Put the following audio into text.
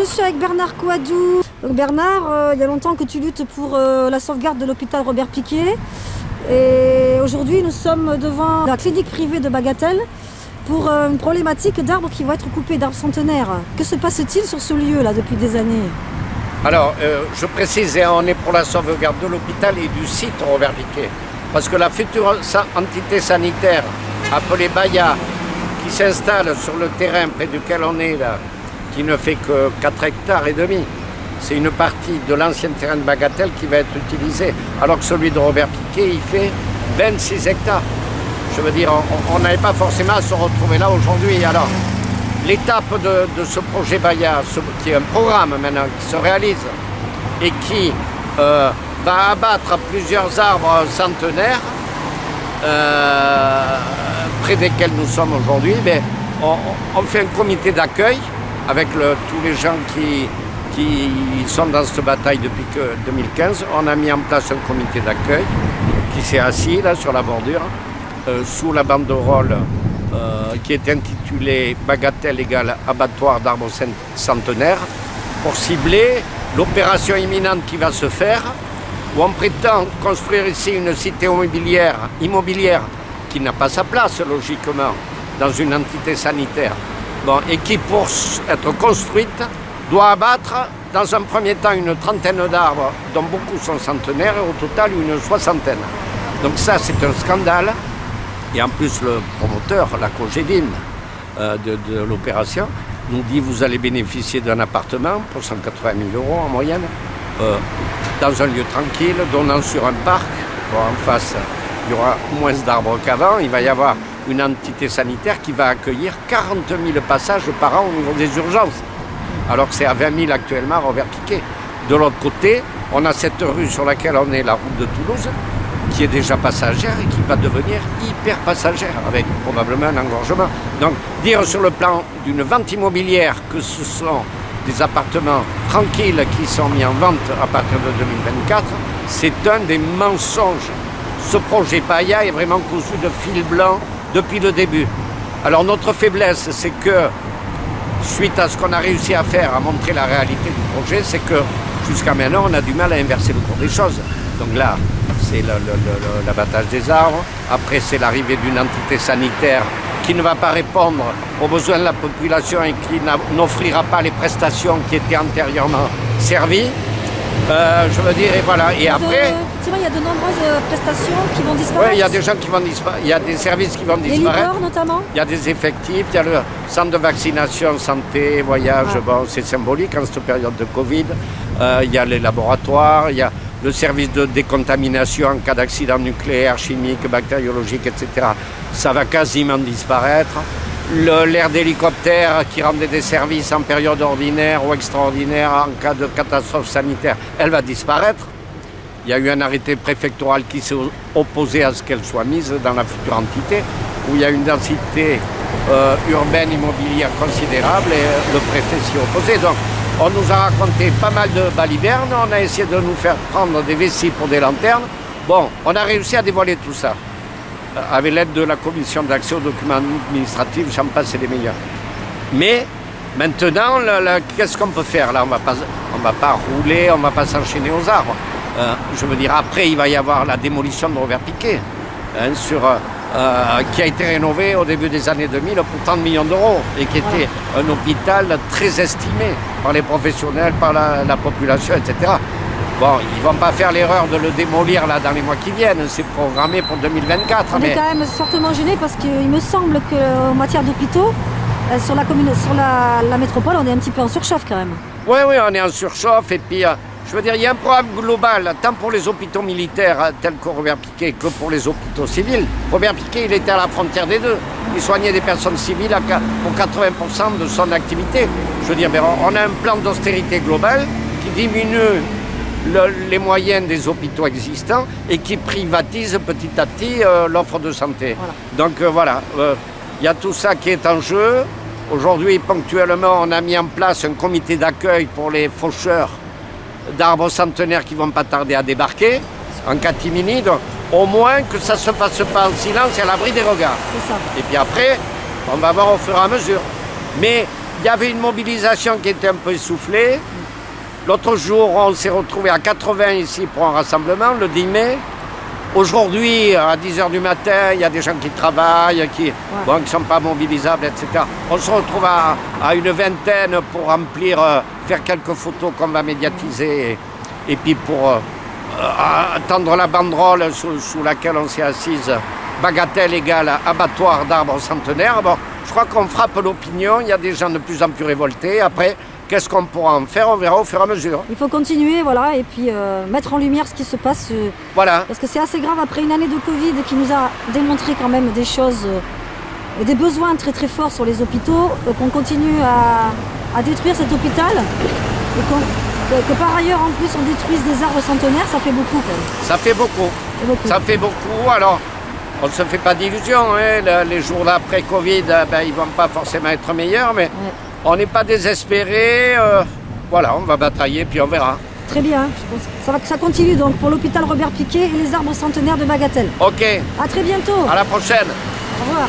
suis avec Bernard Couadou. Donc Bernard, il y a longtemps que tu luttes pour la sauvegarde de l'hôpital Robert Picqué. Et aujourd'hui, nous sommes devant la clinique privée de Bagatelle pour une problématique d'arbres qui vont être coupés, d'arbres centenaires. Que se passe-t-il sur ce lieu-là depuis des années? Alors, je précise, on est pour la sauvegarde de l'hôpital et du site Robert Picqué. Parce que la future entité sanitaire, appelée Baya, qui s'installe sur le terrain près duquel on est là, qui ne fait que 4 hectares et demi, c'est une partie de l'ancien terrain de Bagatelle qui va être utilisée. Alors que celui de Robert Picqué, il fait 26 hectares. Je veux dire, on n'avait pas forcément à se retrouver là aujourd'hui. Alors, l'étape de ce projet Baya, qui est un programme maintenant qui se réalise et qui va abattre plusieurs arbres centenaires près desquels nous sommes aujourd'hui, mais on fait un comité d'accueil avec tous les gens qui sont dans cette bataille depuis 2015. On a mis en place un comité d'accueil qui s'est assis là sur la bordure sous la banderole qui est intitulée Bagatelle égale abattoir d'arbres centenaires pour cibler l'opération imminente qui va se faire où on prétend construire ici une cité immobilière qui n'a pas sa place logiquement dans une entité sanitaire et qui pour être construite doit abattre dans un premier temps une trentaine d'arbres dont beaucoup sont centenaires et au total une soixantaine. Donc ça c'est un scandale. Et en plus, le promoteur, la Cogédim de l'opération, nous dit vous allez bénéficier d'un appartement pour 180 000 € en moyenne, dans un lieu tranquille, donnant sur un parc. Bon, en face, il y aura moins d'arbres qu'avant. Il va y avoir une entité sanitaire qui va accueillir 40 000 passages par an au niveau des urgences, alors que c'est à 20 000 actuellement à Robert Picqué. De l'autre côté, on a cette rue sur laquelle on est, la route de Toulouse, qui est déjà passagère et qui va devenir hyper passagère avec probablement un engorgement. Donc dire sur le plan d'une vente immobilière que ce sont des appartements tranquilles qui sont mis en vente à partir de 2024, c'est un des mensonges. Ce projet Baya est vraiment cousu de fil blanc depuis le début. Alors notre faiblesse, c'est que suite à ce qu'on a réussi à faire, à montrer la réalité du projet, c'est que jusqu'à maintenant on a du mal à inverser le cours des choses. Donc là, c'est l'abattage des arbres. Après, c'est l'arrivée d'une entité sanitaire qui ne va pas répondre aux besoins de la population et qui n'offrira pas les prestations qui étaient antérieurement servies. Je veux dire, et voilà. Et après... Il y a de nombreuses prestations qui vont disparaître. Oui, il y a des gens qui vont disparaître. Il y a des services qui vont disparaître. Les livreurs, notamment. Il y a des effectifs. Il y a le centre de vaccination, santé, voyage. Ah. Bon, c'est symbolique en cette période de Covid. Il y a les laboratoires. Il y a le service de décontamination en cas d'accident nucléaire, chimique, bactériologique, etc. Ça va quasiment disparaître. L'aire d'hélicoptère qui rendait des services en période ordinaire ou extraordinaire en cas de catastrophe sanitaire, elle va disparaître. Il y a eu un arrêté préfectoral qui s'est opposé à ce qu'elle soit mise dans la future entité, où il y a une densité urbaine immobilière considérable et le préfet s'y opposait. Donc, on nous a raconté pas mal de balivernes, on a essayé de nous faire prendre des vessies pour des lanternes. Bon, on a réussi à dévoiler tout ça. Avec l'aide de la commission d'accès aux documents administratifs, j'en passe et des meilleurs. Mais maintenant, qu'est-ce qu'on peut faire là? On ne va pas rouler, on ne va pas s'enchaîner aux arbres. Je veux dire, après, il va y avoir la démolition de Robert Picqué, qui a été rénové au début des années 2000 pour 30 millions d'euros et qui était un hôpital très estimé par les professionnels, par la population, etc. Bon, ils ne vont pas faire l'erreur de le démolir là dans les mois qui viennent, c'est programmé pour 2024. On est quand même fortement gêné parce qu'il me semble qu'en matière d'hôpitaux, sur la métropole, on est un petit peu en surchauffe quand même. Oui, on est en surchauffe et puis... je veux dire, il y a un programme global, tant pour les hôpitaux militaires tels que Robert Picqué que pour les hôpitaux civils. Robert Picqué, il était à la frontière des deux. Il soignait des personnes civiles pour 80% de son activité. Je veux dire, on a un plan d'austérité global qui diminue les moyens des hôpitaux existants et qui privatise petit à petit l'offre de santé. Voilà. Donc voilà, il y a tout ça qui est en jeu. Aujourd'hui, ponctuellement, on a mis en place un comité d'accueil pour les faucheurs d'arbres centenaires qui ne vont pas tarder à débarquer en catimini, donc au moins que ça ne se fasse pas en silence et à l'abri des regards. C'est ça. Et puis après, on va voir au fur et à mesure. Mais il y avait une mobilisation qui était un peu essoufflée. L'autre jour, on s'est retrouvé à 80 ici pour un rassemblement, le 10 mai. Aujourd'hui, à 10 h du matin, il y a des gens qui travaillent, qui ne sont pas mobilisables, etc. On se retrouve à une vingtaine pour remplir, faire quelques photos qu'on va médiatiser. Et puis pour attendre la banderole sous laquelle on s'est assise, bagatelle égale abattoir d'arbres centenaires. Bon, je crois qu'on frappe l'opinion, il y a des gens de plus en plus révoltés. Après, qu'est-ce qu'on pourra en faire? On verra au fur et à mesure. Il faut continuer, voilà, et puis mettre en lumière ce qui se passe. Voilà. Parce que c'est assez grave après une année de Covid qui nous a démontré quand même des choses, des besoins très très forts sur les hôpitaux, qu'on continue à détruire cet hôpital, et que par ailleurs en plus on détruise des arbres centenaires, ça fait beaucoup quand même. Ça fait beaucoup. Ça fait beaucoup. Alors, on ne se fait pas d'illusions, hein. Les jours d'après Covid, ils ne vont pas forcément être meilleurs, mais on n'est pas désespéré. Voilà, on va batailler, puis on verra. Très bien, je pense que ça continue donc pour l'hôpital Robert Picqué et les arbres centenaires de Bagatelle. Ok. À très bientôt. À la prochaine. Au revoir.